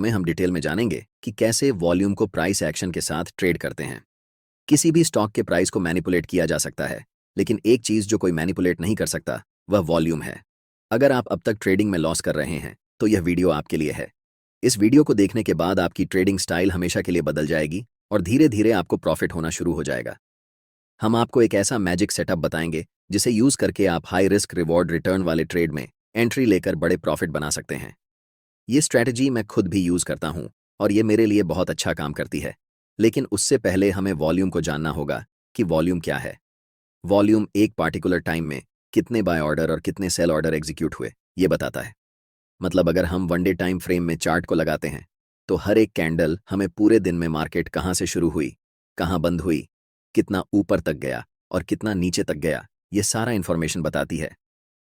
में हम डिटेल में जानेंगे कि कैसे वॉल्यूम को प्राइस एक्शन के साथ ट्रेड करते हैं। किसी भी स्टॉक के प्राइस को मैनिपुलेट किया जा सकता है, लेकिन एक चीज जो कोई मैनिपुलेट नहीं कर सकता वह वॉल्यूम है। अगर आप अब तक ट्रेडिंग में लॉस कर रहे हैं तो यह वीडियो आपके लिए है। इस वीडियो को देखने के बाद आपकी ट्रेडिंग स्टाइल हमेशा के लिए बदल जाएगी और धीरे धीरे आपको प्रॉफिट होना शुरू हो जाएगा। हम आपको एक ऐसा मैजिक सेटअप बताएंगे जिसे यूज करके आप हाई रिस्क रिवॉर्ड रिटर्न वाले ट्रेड में एंट्री लेकर बड़े प्रॉफिट बना सकते हैं। ये स्ट्रैटेजी मैं खुद भी यूज करता हूं और ये मेरे लिए बहुत अच्छा काम करती है। लेकिन उससे पहले हमें वॉल्यूम को जानना होगा कि वॉल्यूम क्या है। वॉल्यूम एक पार्टिकुलर टाइम में कितने बाय ऑर्डर और कितने सेल ऑर्डर एग्जीक्यूट हुए ये बताता है। मतलब अगर हम वन डे टाइम फ्रेम में चार्ट को लगाते हैं तो हर एक कैंडल हमें पूरे दिन में मार्केट कहाँ से शुरू हुई, कहाँ बंद हुई, कितना ऊपर तक गया और कितना नीचे तक गया, ये सारा इन्फॉर्मेशन बताती है।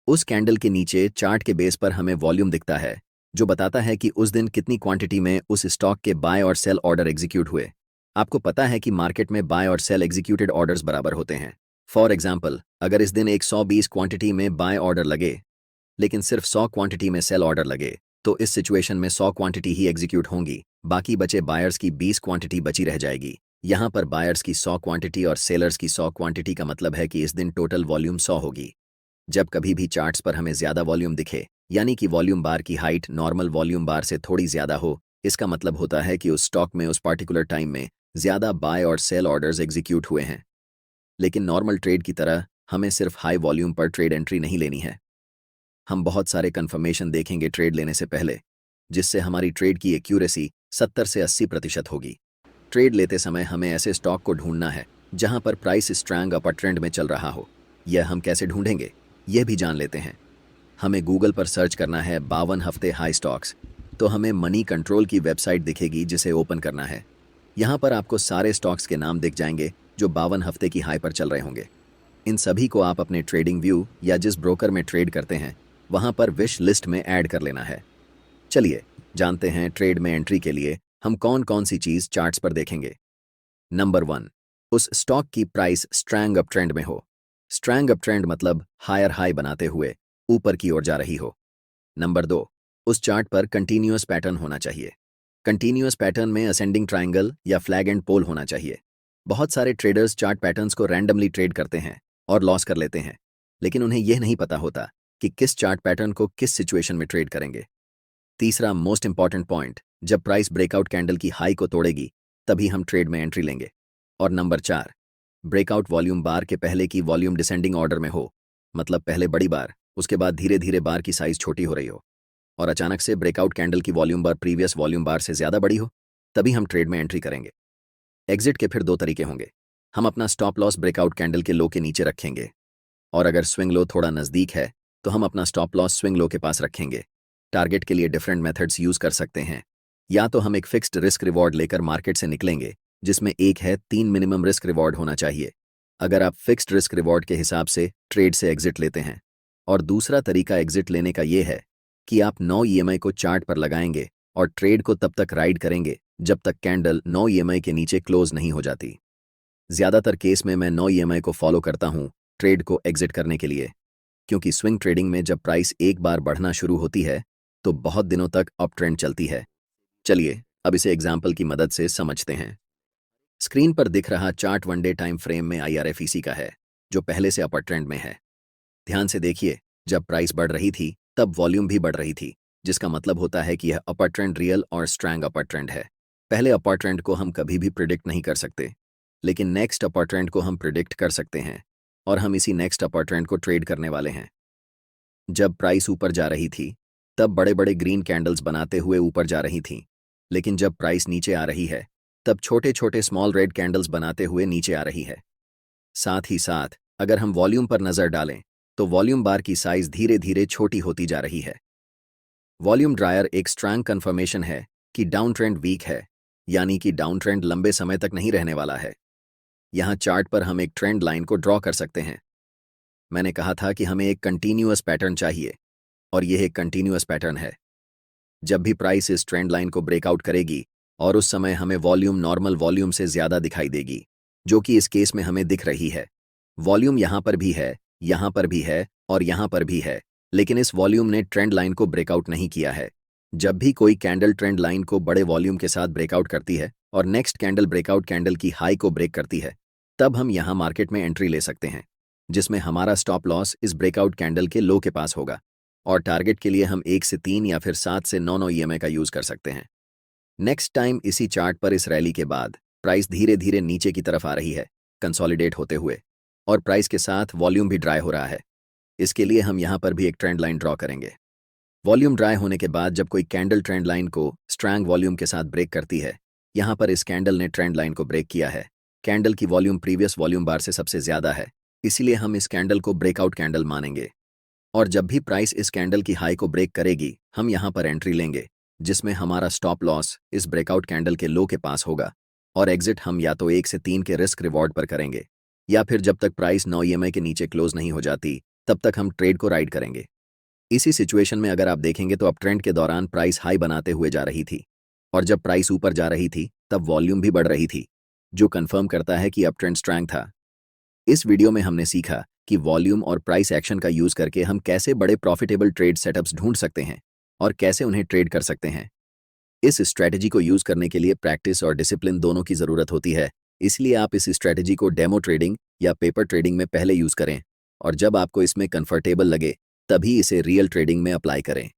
उस कैंडल के नीचे चार्ट के बेस पर हमें वॉल्यूम दिखता है जो बताता है कि उस दिन कितनी क्वांटिटी में उस स्टॉक के बाय और सेल ऑर्डर एग्जीक्यूट हुए। आपको पता है कि मार्केट में बाय और सेल एग्जीक्यूटेड ऑर्डर्स बराबर होते हैं। फॉर एग्जाम्पल, अगर इस दिन एक 120 क्वांटिटी में बाय ऑर्डर लगे लेकिन सिर्फ 100 क्वांटिटी में सेल ऑर्डर लगे तो इस सिचुएशन में 100 क्वांटिटी ही एग्जीक्यूट होंगी, बाकी बचे बायर्स की 20 क्वांटिटी बची रह जाएगी। यहाँ पर बायर्स की 100 क्वांटिटी और सेलर्स की 100 क्वांटिटी का मतलब है कि इस दिन टोटल वॉल्यूम 100 होगी। जब कभी भी चार्ट्स पर हमें ज्यादा वॉल्यूम दिखे, यानी कि वॉल्यूम बार की हाइट नॉर्मल वॉल्यूम बार से थोड़ी ज्यादा हो, इसका मतलब होता है कि उस स्टॉक में उस पार्टिकुलर टाइम में ज्यादा बाय और सेल ऑर्डर्स एग्जीक्यूट हुए हैं। लेकिन नॉर्मल ट्रेड की तरह हमें सिर्फ हाई वॉल्यूम पर ट्रेड एंट्री नहीं लेनी है। हम बहुत सारे कंफर्मेशन देखेंगे ट्रेड लेने से पहले, जिससे हमारी ट्रेड की एक्यूरेसी 70 से 80% होगी। ट्रेड लेते समय हमें ऐसे स्टॉक को ढूंढना है जहां पर प्राइस स्ट्रॉन्ग अपर ट्रेंड में चल रहा हो। यह हम कैसे ढूंढेंगे यह भी जान लेते हैं। हमें गूगल पर सर्च करना है 52 हफ्ते हाई स्टॉक्स, तो हमें मनी कंट्रोल की वेबसाइट दिखेगी जिसे ओपन करना है। यहाँ पर आपको सारे स्टॉक्स के नाम दिख जाएंगे जो 52 हफ्ते की हाई पर चल रहे होंगे। इन सभी को आप अपने ट्रेडिंग व्यू या जिस ब्रोकर में ट्रेड करते हैं वहाँ पर विश लिस्ट में ऐड कर लेना है। चलिए जानते हैं ट्रेड में एंट्री के लिए हम कौन कौन सी चीज़ चार्ट्स पर देखेंगे। नंबर 1, उस स्टॉक की प्राइस स्ट्रॉन्ग अप ट्रेंड में हो। स्ट्रॉन्ग अप ट्रेंड मतलब हायर हाई बनाते हुए ऊपर की ओर जा रही हो। नंबर 2, उस चार्ट पर कंटिन्यूअस पैटर्न होना चाहिए। कंटिन्यूअस पैटर्न में असेंडिंग ट्रायंगल या फ्लैग एंड पोल होना चाहिए। बहुत सारे ट्रेडर्स चार्ट पैटर्न्स को रैंडमली ट्रेड करते हैं और लॉस कर लेते हैं, लेकिन उन्हें यह नहीं पता होता कि किस चार्ट पैटर्न को किस सिचुएशन में ट्रेड करेंगे। तीसरा मोस्ट इंपॉर्टेंट पॉइंट, जब प्राइस ब्रेकआउट कैंडल की हाई को तोड़ेगी तभी हम ट्रेड में एंट्री लेंगे। और नंबर 4, ब्रेकआउट वॉल्यूम बार के पहले की वॉल्यूम डिसेंडिंग ऑर्डर में हो, मतलब पहले बड़ी बार, उसके बाद धीरे धीरे बार की साइज छोटी हो रही हो और अचानक से ब्रेकआउट कैंडल की वॉल्यूम बार प्रीवियस वॉल्यूम बार से ज्यादा बड़ी हो, तभी हम ट्रेड में एंट्री करेंगे। एग्जिट के फिर दो तरीके होंगे। हम अपना स्टॉप लॉस ब्रेकआउट कैंडल के लो के नीचे रखेंगे और अगर स्विंग लो थोड़ा नजदीक है तो हम अपना स्टॉप लॉस स्विंग लो के पास रखेंगे। टारगेट के लिए डिफरेंट मेथड्स यूज कर सकते हैं। या तो हम एक फिक्स्ड रिस्क रिवॉर्ड लेकर मार्केट से निकलेंगे, जिसमें एक है 3 मिनिमम रिस्क रिवॉर्ड होना चाहिए अगर आप फिक्स्ड रिस्क रिवॉर्ड के हिसाब से ट्रेड से एग्जिट लेते हैं। और दूसरा तरीका एग्जिट लेने का ये है कि आप 9 ईएमआई को चार्ट पर लगाएंगे और ट्रेड को तब तक राइड करेंगे जब तक कैंडल 9 ईएमआई के नीचे क्लोज नहीं हो जाती। ज्यादातर केस में मैं 9 ईएमआई को फॉलो करता हूं ट्रेड को एग्जिट करने के लिए, क्योंकि स्विंग ट्रेडिंग में जब प्राइस एक बार बढ़ना शुरू होती है तो बहुत दिनों तक अप ट्रेंड चलती है। चलिए अब इसे एग्जाम्पल की मदद से समझते हैं। स्क्रीन पर दिख रहा chart one day time frame में आईआरएफईसी का है, जो पहले से अपर ट्रेंड में है। ध्यान से देखिए, जब प्राइस बढ़ रही थी तब वॉल्यूम भी बढ़ रही थी, जिसका मतलब होता है कि यह अपर ट्रेंड रियल और स्ट्रॉन्ग अपर ट्रेंड है। पहले अपर ट्रेंड को हम कभी भी प्रिडिक्ट नहीं कर सकते, लेकिन नेक्स्ट अपर ट्रेंड को हम प्रिडिक्ट कर सकते हैं और हम इसी नेक्स्ट अपर ट्रेंड को ट्रेड करने वाले हैं। जब प्राइस ऊपर जा रही थी तब बड़े बड़े ग्रीन कैंडल्स बनाते हुए ऊपर जा रही थीं, लेकिन जब प्राइस नीचे आ रही है तब छोटे छोटे स्मॉल रेड कैंडल्स बनाते हुए नीचे आ रही है। साथ ही साथ अगर हम वॉल्यूम पर नजर डालें तो वॉल्यूम बार की साइज धीरे धीरे छोटी होती जा रही है। वॉल्यूम ड्रायर एक स्ट्रॉन्ग कंफर्मेशन है कि डाउन ट्रेंड वीक है, यानी कि डाउन ट्रेंड लंबे समय तक नहीं रहने वाला है। यहाँ चार्ट पर हम एक ट्रेंड लाइन को ड्रॉ कर सकते हैं। मैंने कहा था कि हमें एक कंटिन्यूअस पैटर्न चाहिए और यह एक कंटिन्यूअस पैटर्न है। जब भी प्राइस इस ट्रेंड लाइन को ब्रेकआउट करेगी और उस समय हमें वॉल्यूम नॉर्मल वॉल्यूम से ज्यादा दिखाई देगी, जो कि इस केस में हमें दिख रही है। वॉल्यूम यहाँ पर भी है, यहाँ पर भी है और यहाँ पर भी है, लेकिन इस वॉल्यूम ने ट्रेंड लाइन को ब्रेकआउट नहीं किया है। जब भी कोई कैंडल ट्रेंड लाइन को बड़े वॉल्यूम के साथ ब्रेकआउट करती है और नेक्स्ट कैंडल ब्रेकआउट कैंडल की हाई को ब्रेक करती है, तब हम यहां मार्केट में एंट्री ले सकते हैं, जिसमें हमारा स्टॉप लॉस इस ब्रेकआउट कैंडल के लो के पास होगा और टारगेट के लिए हम 1 से 3 या फिर 7 से 9 ईएमए का यूज कर सकते हैं। नेक्स्ट टाइम इसी चार्ट पर इस रैली के बाद प्राइस धीरे धीरे नीचे की तरफ आ रही है, कंसोलिडेट होते हुए, और प्राइस के साथ वॉल्यूम भी ड्राई हो रहा है। इसके लिए हम यहां पर भी एक ट्रेंड लाइन ड्रॉ करेंगे। वॉल्यूम ड्राई होने के बाद जब कोई कैंडल ट्रेंड लाइन को स्ट्रॉन्ग वॉल्यूम के साथ ब्रेक करती है, यहां पर इस कैंडल ने ट्रेंड लाइन को ब्रेक किया है। कैंडल की वॉल्यूम प्रीवियस वॉल्यूम बार से सबसे ज्यादा है, इसीलिए हम इस कैंडल को ब्रेकआउट कैंडल मानेंगे। और जब भी प्राइस इस कैंडल की हाई को ब्रेक करेगी, हम यहां पर एंट्री लेंगे, जिसमें हमारा स्टॉप लॉस इस ब्रेकआउट कैंडल के लो के पास होगा और एग्जिट हम या तो 1 से 3 के रिस्क रिवॉर्ड पर करेंगे, या फिर जब तक प्राइस 9 ईएमए के नीचे क्लोज नहीं हो जाती तब तक हम ट्रेड को राइड करेंगे। इसी सिचुएशन में अगर आप देखेंगे तो अप ट्रेंड के दौरान प्राइस हाई बनाते हुए जा रही थी और जब प्राइस ऊपर जा रही थी तब वॉल्यूम भी बढ़ रही थी, जो कंफर्म करता है कि अप ट्रेंड स्ट्रॉन्ग था। इस वीडियो में हमने सीखा कि वॉल्यूम और प्राइस एक्शन का यूज करके हम कैसे बड़े प्रॉफिटेबल ट्रेड सेटअप्स ढूंढ सकते हैं और कैसे उन्हें ट्रेड कर सकते हैं। इस स्ट्रैटेजी को यूज करने के लिए प्रैक्टिस और डिसिप्लिन दोनों की जरूरत होती है, इसलिए आप इस स्ट्रैटेजी को डेमो ट्रेडिंग या पेपर ट्रेडिंग में पहले यूज करें और जब आपको इसमें कंफर्टेबल लगे तभी इसे रियल ट्रेडिंग में अप्लाई करें।